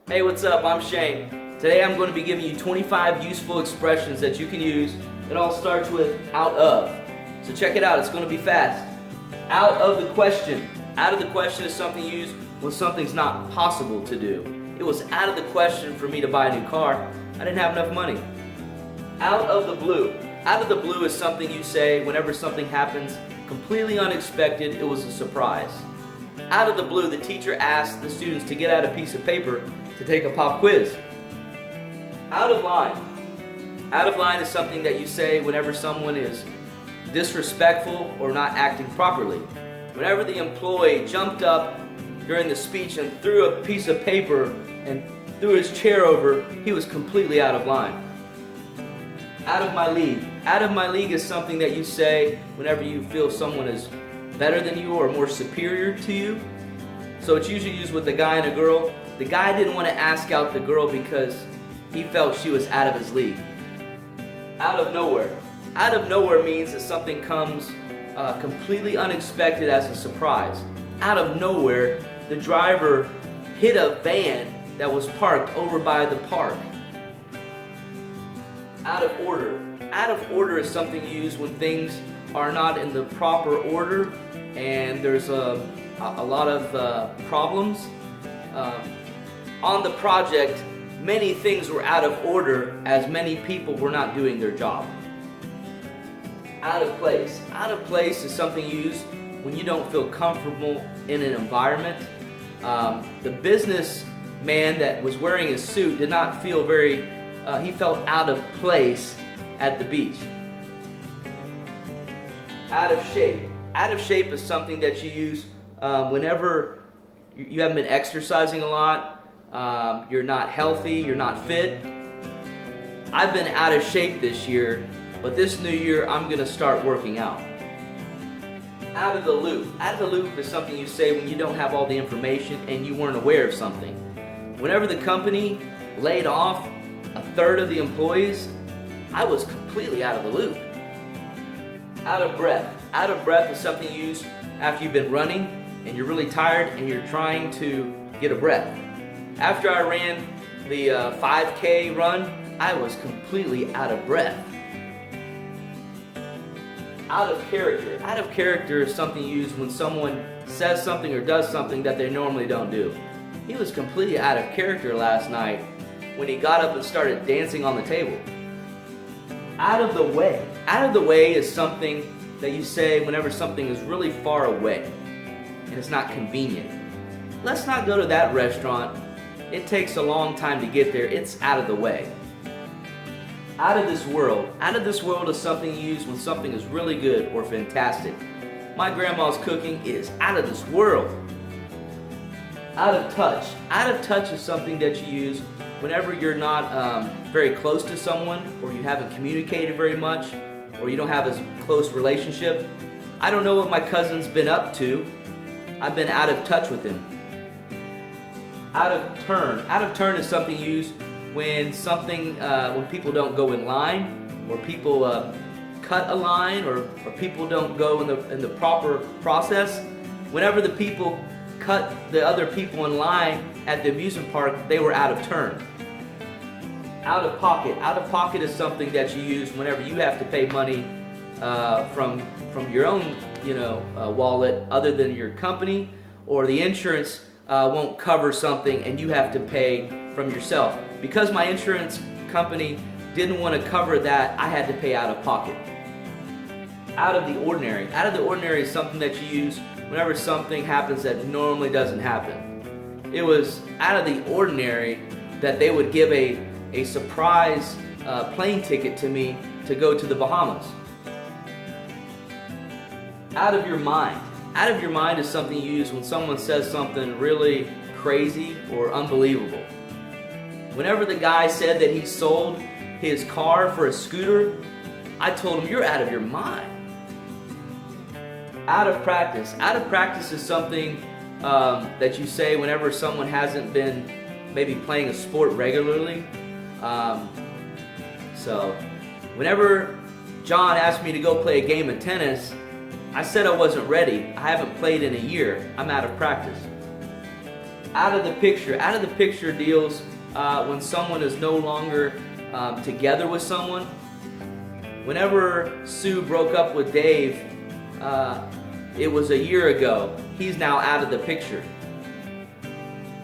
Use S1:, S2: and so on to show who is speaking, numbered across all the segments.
S1: Hey, what's up? I'm Shane. Today I'm going to be giving you 25 useful expressions that you can use. It all starts with out of. So check it out, it's going to be fast. Out of the question. Out of the question is something used when something's not possible to do. It was out of the question for me to buy a new car. I didn't have enough money. Out of the blue. Out of the blue is something you say whenever something happens completely unexpected. It was a surprise. Out of the blue, the teacher asked the students to get out a piece of paper to take a pop quiz. Out of line. Out of line is something that you say whenever someone is disrespectful or not acting properly. Whenever the employee jumped up during the speech and threw a piece of paper and threw his chair over, he was completely out of line. Out of my league. Out of my league is something that you say whenever you feel someone is better than you or more superior to you. So it's usually used with a guy and a girl. The guy didn't want to ask out the girl because he felt she was out of his league. Out of nowhere. Out of nowhere means that something comes completely unexpected as a surprise. Out of nowhere, the driver hit a van that was parked over by the park. Out of order. Out of order is something used when things are not in the proper order and there's a lot of problems. On the project, many things were out of order as many people were not doing their job. Out of place. Out of place is something used when you don't feel comfortable in an environment. The businessman that was wearing a suit did not feel he felt out of place at the beach. Out of shape. Out of shape is something that you use whenever you haven't been exercising a lot, you're not healthy, you're not fit. I've been out of shape this year, but this new year I'm going to start working out. Out of the loop. Out of the loop is something you say when you don't have all the information and you weren't aware of something. Whenever the company laid off a third of the employees, I was completely out of the loop. Out of breath. Out of breath is something used after you've been running and you're really tired and you're trying to get a breath. After I ran the 5K run, I was completely out of breath. Out of character. Out of character is something used when someone says something or does something that they normally don't do. He was completely out of character last night when he got up and started dancing on the table. Out of the way. Out of the way is something that you say whenever something is really far away and it's not convenient. Let's not go to that restaurant. It takes a long time to get there. It's out of the way. Out of this world. Out of this world is something you use when something is really good or fantastic. My grandma's cooking is out of this world. Out of touch. Out of touch is something that you use whenever you're not very close to someone or you haven't communicated very much or you don't have as close relationship. I don't know what my cousin's been up to. I've been out of touch with him. Out of turn. Out of turn is something used when when people don't go in line or people cut a line or people don't go in the proper process. Whenever the people cut the other people in line at the amusement park, they were out of turn. Out of pocket. Out of pocket is something that you use whenever you have to pay money from your own wallet other than your company, or the insurance won't cover something and you have to pay from yourself. Because my insurance company didn't want to cover that, I had to pay out of pocket. Out of the ordinary. Out of the ordinary is something that you use whenever something happens that normally doesn't happen. It was out of the ordinary that they would give a surprise plane ticket to me to go to the Bahamas. Out of your mind. Out of your mind is something you use when someone says something really crazy or unbelievable. Whenever the guy said that he sold his car for a scooter, I told him, "You're out of your mind." Out of practice. Out of practice is something that you say whenever someone hasn't been maybe playing a sport regularly. So whenever John asked me to go play a game of tennis, I said I wasn't ready. I haven't played in a year. I'm out of practice. out of the picture. Out of the picture deals when someone is no longer together with someone. Whenever Sue broke up with Dave, it was a year ago. He's now out of the picture.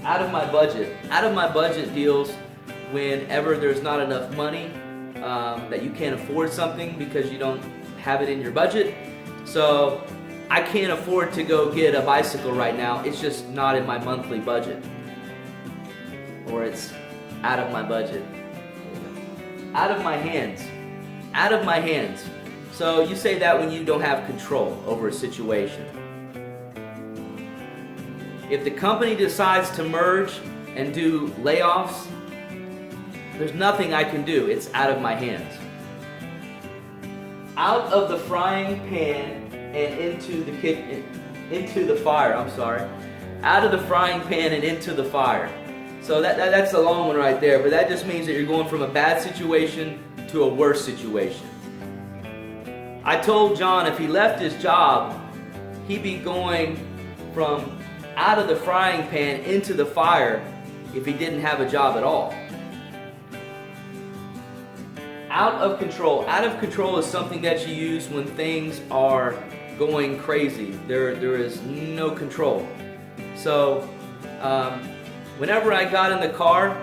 S1: Out of my budget. Out of my budget deals whenever there's not enough money, that you can't afford something because you don't have it in your budget. So I can't afford to go get a bicycle right now. It's just not in my monthly budget. Or it's out of my budget. Out of my hands. Out of my hands. So you say that when you don't have control over a situation. If the company decides to merge and do layoffs, there's nothing I can do. It's out of my hands. Out of the frying pan and into the fire. I'm sorry. Out of the frying pan and into the fire. So that's a long one right there, but that just means that you're going from a bad situation to a worse situation. I told John if he left his job, he'd be going from out of the frying pan into the fire if he didn't have a job at all. Out of control. Out of control is something that you use when things are going crazy. There is no control. So whenever I got in the car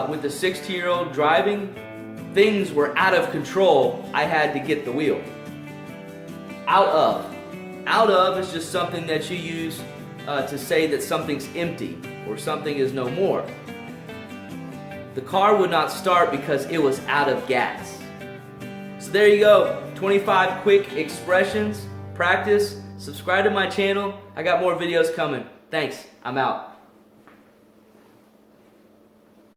S1: with the 16-year-old driving, things were out of control. I had to get the wheel. Out of. Out of is just something that you use to say that something's empty or something is no more. The car would not start because it was out of gas. So there you go. 25 quick expressions. Practice. Subscribe to my channel. I got more videos coming. Thanks. I'm out.